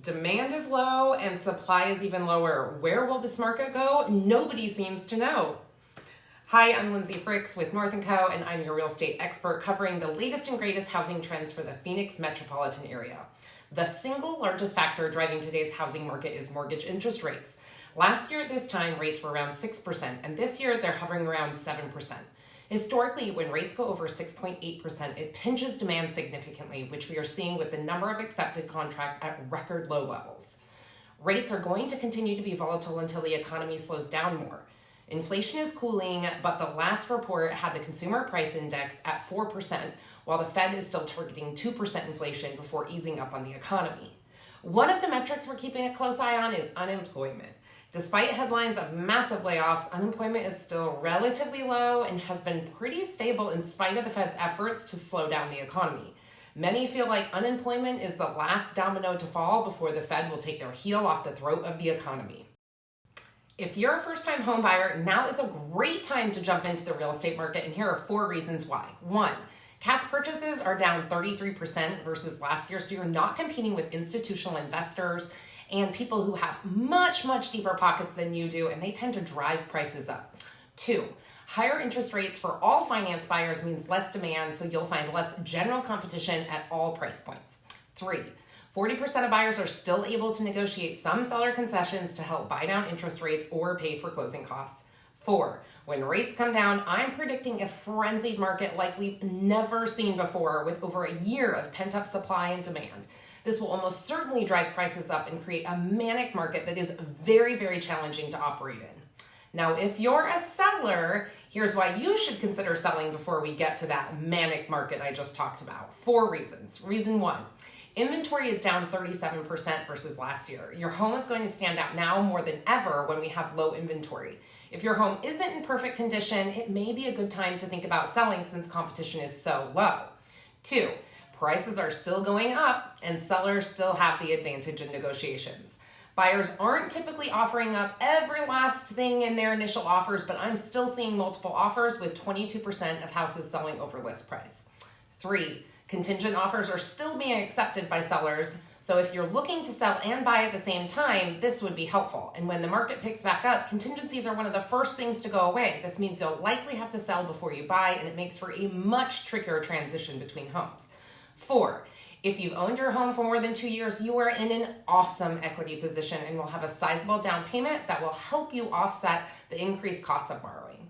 Demand is low and supply is even lower. Where will this market go? Nobody seems to know. Hi, I'm Lindsay Fricks with North&CO, and I'm your real estate expert covering the latest and greatest housing trends for the Phoenix metropolitan area. The single largest factor driving today's housing market is mortgage interest rates. Last year at this time, rates were around 6%, and this year they're hovering around 7%. Historically, when rates go over 6.8%, it pinches demand significantly, which we are seeing with the number of accepted contracts at record low levels. Rates are going to continue to be volatile until the economy slows down more. Inflation is cooling, but the last report had the consumer price index at 4%, while the Fed is still targeting 2% inflation before easing up on the economy. One of the metrics we're keeping a close eye on is unemployment. Despite headlines of massive layoffs, unemployment is still relatively low and has been pretty stable in spite of the Fed's efforts to slow down the economy. Many feel like unemployment is the last domino to fall before the Fed will take their heel off the throat of the economy. If you're a first-time home buyer, now is a great time to jump into the real estate market, and here are 4 reasons why. 1, cash purchases are down 33% versus last year, so you're not competing with institutional investors and people who have much deeper pockets than you do, and they tend to drive prices up. 2, higher interest rates for all finance buyers means less demand, so you'll find less general competition at all price points. 3, 40% of buyers are still able to negotiate some seller concessions to help buy down interest rates or pay for closing costs. 4, when rates come down, I'm predicting a frenzied market like we've never seen before, with over a year of pent-up supply and demand. This will almost certainly drive prices up and create a manic market that is very challenging to operate in. Now, if you're a seller, here's why you should consider selling before we get to that manic market I just talked about. 4 reasons. Reason 1, inventory is down 37% versus last year. Your home is going to stand out now more than ever when we have low inventory. If your home isn't in perfect condition, it may be a good time to think about selling since competition is so low. 2, prices are still going up and sellers still have the advantage in negotiations. Buyers aren't typically offering up every last thing in their initial offers, but I'm still seeing multiple offers with 22% of houses selling over list price. 3, contingent offers are still being accepted by sellers, so if you're looking to sell and buy at the same time, this would be helpful. And when the market picks back up, contingencies are one of the first things to go away. This means you'll likely have to sell before you buy, and it makes for a much trickier transition between homes. 4, if you've owned your home for more than 2 years, you are in an awesome equity position and will have a sizable down payment that will help you offset the increased cost of borrowing.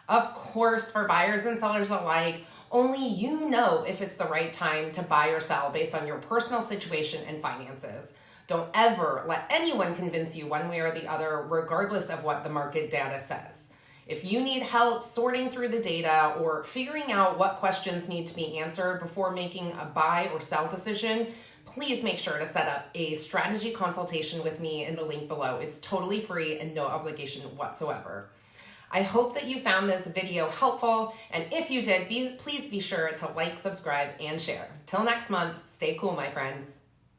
Of course, for buyers and sellers alike, only you know if it's the right time to buy or sell based on your personal situation and finances. Don't ever let anyone convince you one way or the other, regardless of what the market data says. If you need help sorting through the data or figuring out what questions need to be answered before making a buy or sell decision, please make sure to set up a strategy consultation with me in the link below. It's totally free and no obligation whatsoever. I hope that you found this video helpful, and if you did, please be sure to like, subscribe, and share. Till next month, stay cool, my friends.